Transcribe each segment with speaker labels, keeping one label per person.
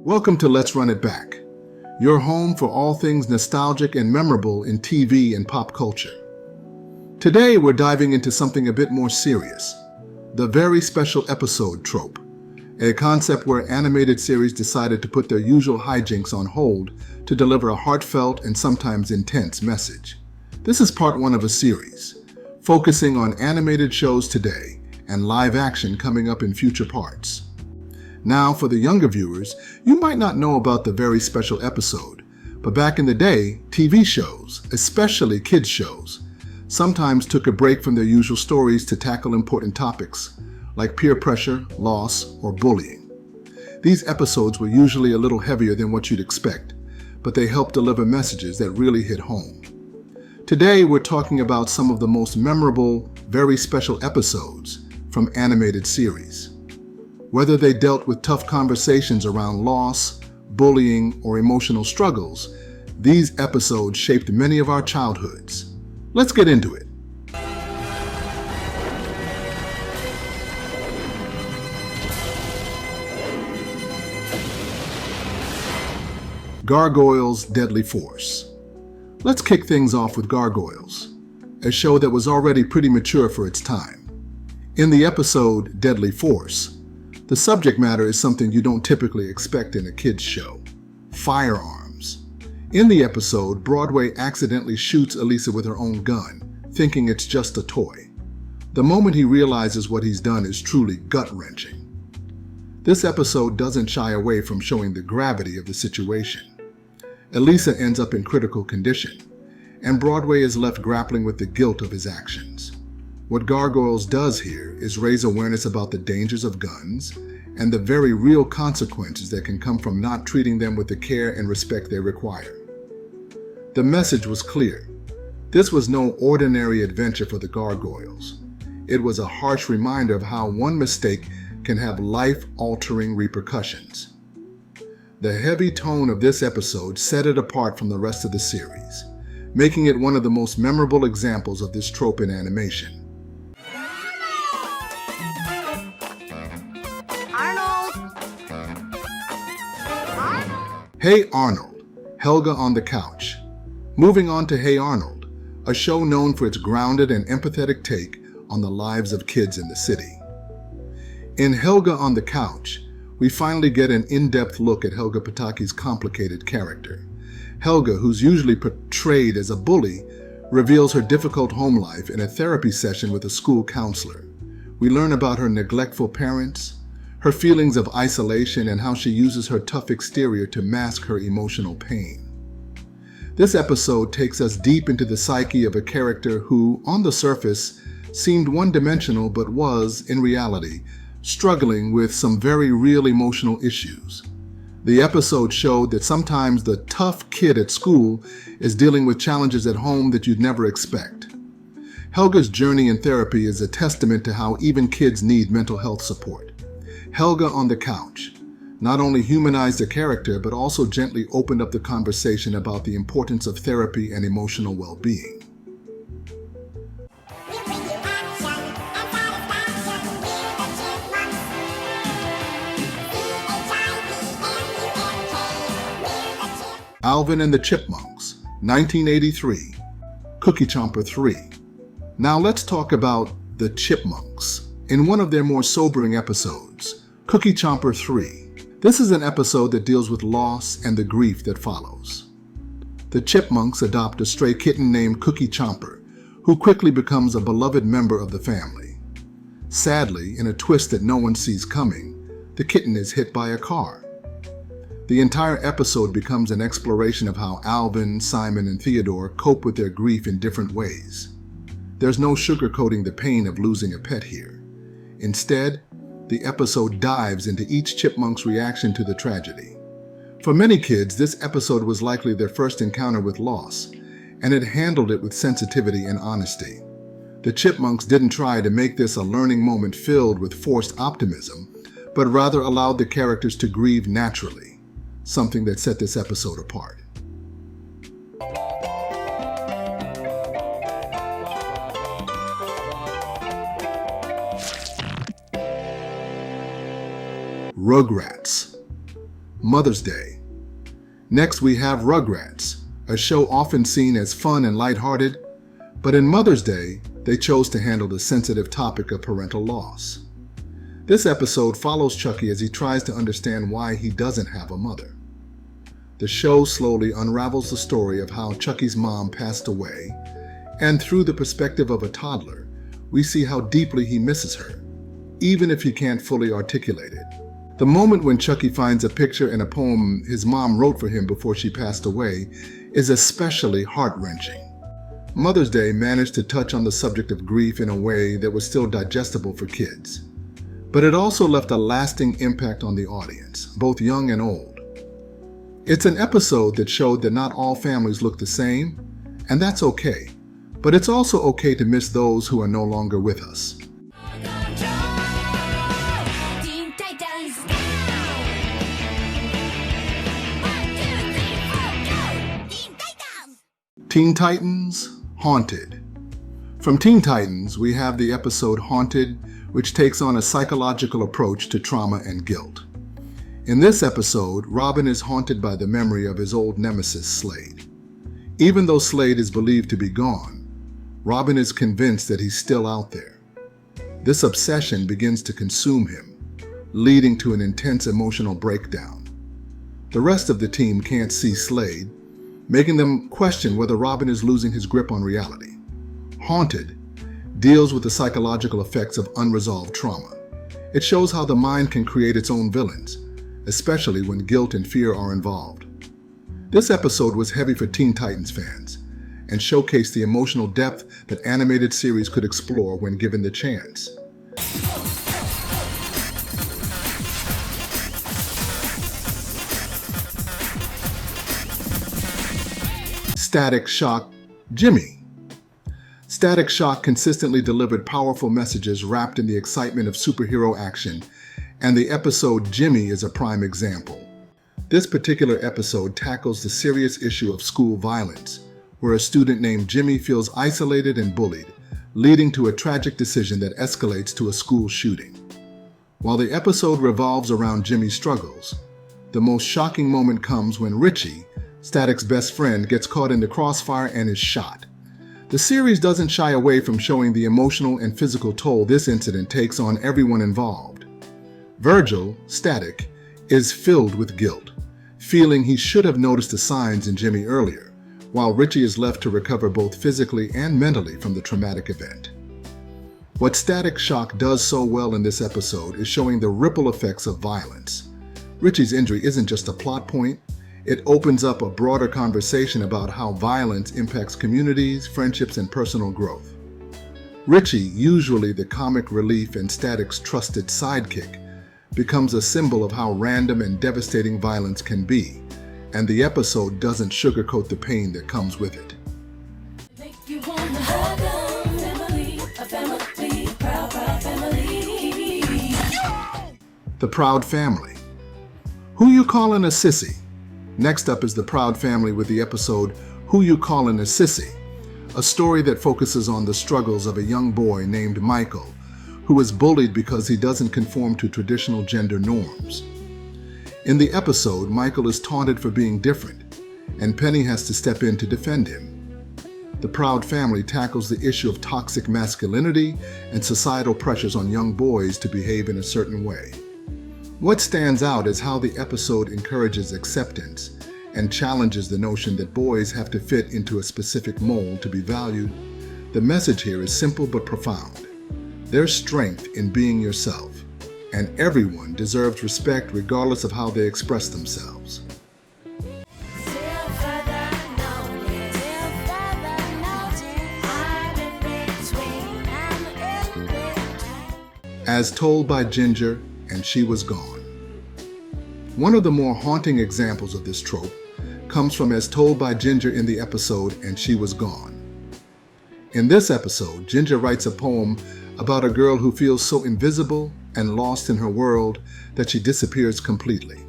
Speaker 1: Welcome to Let's Run It Back, your home for all things nostalgic and memorable in TV and pop culture. Today we're diving into something a bit more serious, the very special episode trope, a concept where animated series decided to put their usual hijinks on hold to deliver a heartfelt and sometimes intense message. This is part one of a series, focusing on animated shows today and live action coming up in future parts. Now, for the younger viewers, you might not know about the very special episode, but back in the day, TV shows, especially kids shows, sometimes took a break from their usual stories to tackle important topics, like peer pressure, loss, or bullying. These episodes were usually a little heavier than what you'd expect, but they helped deliver messages that really hit home. Today, we're talking about some of the most memorable, very special episodes from animated series. Whether they dealt with tough conversations around loss, bullying, or emotional struggles, these episodes shaped many of our childhoods. Let's get into it. Gargoyles' Deadly Force. Let's kick things off with Gargoyles, a show that was already pretty mature for its time. In the episode Deadly Force, the subject matter is something you don't typically expect in a kids' show: firearms. In the episode, Broadway accidentally shoots Elisa with her own gun, thinking it's just a toy. The moment he realizes what he's done is truly gut-wrenching. This episode doesn't shy away from showing the gravity of the situation. Elisa ends up in critical condition, and Broadway is left grappling with the guilt of his actions. What Gargoyles does here is raise awareness about the dangers of guns and the very real consequences that can come from not treating them with the care and respect they require. The message was clear. This was no ordinary adventure for the Gargoyles. It was a harsh reminder of how one mistake can have life-altering repercussions. The heavy tone of this episode set it apart from the rest of the series, making it one of the most memorable examples of this trope in animation. Hey Arnold, Helga on the Couch. Moving on to Hey Arnold, a show known for its grounded and empathetic take on the lives of kids in the city. In Helga on the Couch, we finally get an in-depth look at Helga Pataki's complicated character. Helga, who's usually portrayed as a bully, reveals her difficult home life in a therapy session with a school counselor. We learn about her neglectful parents, her feelings of isolation, and how she uses her tough exterior to mask her emotional pain. This episode takes us deep into the psyche of a character who, on the surface, seemed one-dimensional but was, in reality, struggling with some very real emotional issues. The episode showed that sometimes the tough kid at school is dealing with challenges at home that you'd never expect. Helga's journey in therapy is a testament to how even kids need mental health support. Helga on the Couch not only humanized the character, but also gently opened up the conversation about the importance of therapy and emotional well-being. Alvin and the Chipmunks, 1983, Chomper III. Now let's talk about the Chipmunks. In one of their more sobering episodes, Chomper III. This is an episode that deals with loss and the grief that follows. The Chipmunks adopt a stray kitten named Chomper, who quickly becomes a beloved member of the family. Sadly, in a twist that no one sees coming, the kitten is hit by a car. The entire episode becomes an exploration of how Alvin, Simon, and Theodore cope with their grief in different ways. There's no sugarcoating the pain of losing a pet here. Instead, the episode dives into each chipmunk's reaction to the tragedy. For many kids, this episode was likely their first encounter with loss, and it handled it with sensitivity and honesty. The Chipmunks didn't try to make this a learning moment filled with forced optimism, but rather allowed the characters to grieve naturally, something that set this episode apart. Rugrats. Mother's Day. Next, we have Rugrats, a show often seen as fun and lighthearted, but in Mother's Day, they chose to handle the sensitive topic of parental loss. This episode follows Chuckie as he tries to understand why he doesn't have a mother. The show slowly unravels the story of how Chuckie's mom passed away, and through the perspective of a toddler, we see how deeply he misses her, even if he can't fully articulate it. The moment when Chuckie finds a picture and a poem his mom wrote for him before she passed away is especially heart-wrenching. Mother's Day managed to touch on the subject of grief in a way that was still digestible for kids, but it also left a lasting impact on the audience, both young and old. It's an episode that showed that not all families look the same, and that's okay, but it's also okay to miss those who are no longer with us. Teen Titans, Haunted. From Teen Titans, we have the episode Haunted, which takes on a psychological approach to trauma and guilt. In this episode, Robin is haunted by the memory of his old nemesis, Slade. Even though Slade is believed to be gone, Robin is convinced that he's still out there. This obsession begins to consume him, leading to an intense emotional breakdown. The rest of the team can't see Slade, making them question whether Robin is losing his grip on reality. Haunted deals with the psychological effects of unresolved trauma. It shows how the mind can create its own villains, especially when guilt and fear are involved. This episode was heavy for Teen Titans fans and showcased the emotional depth that animated series could explore when given the chance. Static Shock, Jimmy. Static Shock consistently delivered powerful messages wrapped in the excitement of superhero action, and the episode Jimmy is a prime example. This particular episode tackles the serious issue of school violence, where a student named Jimmy feels isolated and bullied, leading to a tragic decision that escalates to a school shooting. While the episode revolves around Jimmy's struggles, the most shocking moment comes when Richie, Static's best friend, gets caught in the crossfire and is shot. The series doesn't shy away from showing the emotional and physical toll this incident takes on everyone involved. Virgil, Static, is filled with guilt, feeling he should have noticed the signs in Jimmy earlier, while Richie is left to recover both physically and mentally from the traumatic event. What Static Shock does so well in this episode is showing the ripple effects of violence. Richie's injury isn't just a plot point, it opens up a broader conversation about how violence impacts communities, friendships, and personal growth. Richie, usually the comic relief and Static's trusted sidekick, becomes a symbol of how random and devastating violence can be, and the episode doesn't sugarcoat the pain that comes with it. The Proud Family. Who You Callin a Sissy? Next up is the Proud Family with the episode Who You Callin a Sissy, a story that focuses on the struggles of a young boy named Michael, who is bullied because he doesn't conform to traditional gender norms. In the episode, Michael is taunted for being different, and Penny has to step in to defend him. The Proud Family tackles the issue of toxic masculinity and societal pressures on young boys to behave in a certain way. What stands out is how the episode encourages acceptance and challenges the notion that boys have to fit into a specific mold to be valued. The message here is simple but profound. There's strength in being yourself, and everyone deserves respect regardless of how they express themselves. As Told by Ginger, and She Was Gone. One of the more haunting examples of this trope comes from As Told by Ginger in the episode And She Was Gone. In this episode, Ginger writes a poem about a girl who feels so invisible and lost in her world that she disappears completely.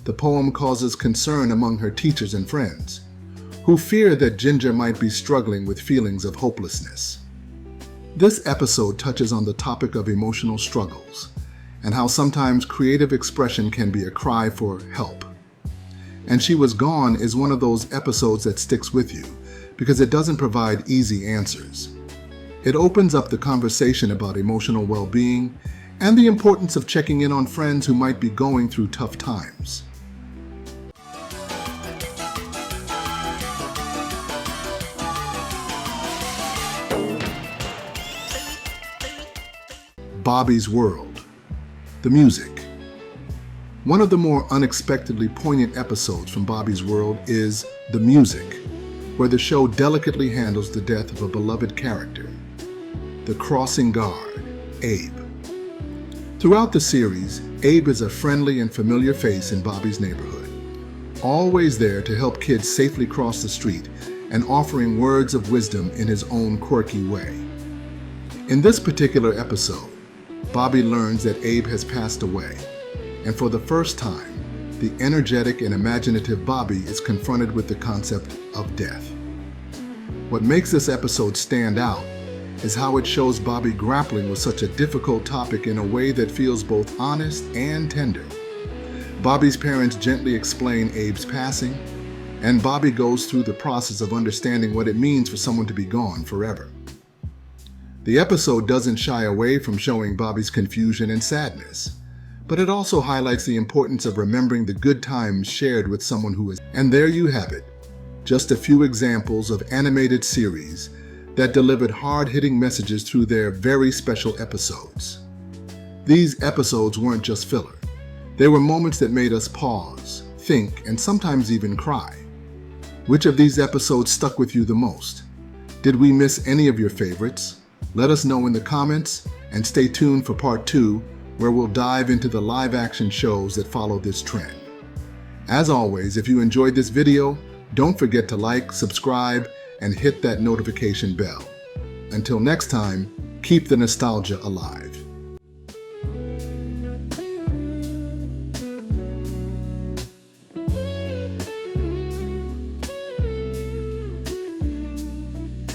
Speaker 1: The poem causes concern among her teachers and friends, who fear that Ginger might be struggling with feelings of hopelessness. This episode touches on the topic of emotional struggles and how sometimes creative expression can be a cry for help. And She Was Gone is one of those episodes that sticks with you because it doesn't provide easy answers. It opens up the conversation about emotional well-being and the importance of checking in on friends who might be going through tough times. Bobby's World. The music. One of the more unexpectedly poignant episodes from Bobby's World is The Music, where the show delicately handles the death of a beloved character, the crossing guard, Abe. Throughout the series, Abe is a friendly and familiar face in Bobby's neighborhood, always there to help kids safely cross the street and offering words of wisdom in his own quirky way. In this particular episode, Bobby learns that Abe has passed away, and for the first time, the energetic and imaginative Bobby is confronted with the concept of death. What makes this episode stand out is how it shows Bobby grappling with such a difficult topic in a way that feels both honest and tender. Bobby's parents gently explain Abe's passing, and Bobby goes through the process of understanding what it means for someone to be gone forever. The episode doesn't shy away from showing Bobby's confusion and sadness, but it also highlights the importance of remembering the good times shared with someone who is. And there you have it, just a few examples of animated series that delivered hard-hitting messages through their very special episodes. These episodes weren't just filler. They were moments that made us pause, think, and sometimes even cry. Which of these episodes stuck with you the most? Did we miss any of your favorites? Let us know in the comments, and stay tuned for part 2, where we'll dive into the live-action shows that follow this trend. As always, if you enjoyed this video, don't forget to like, subscribe, and hit that notification bell. Until next time, keep the nostalgia alive.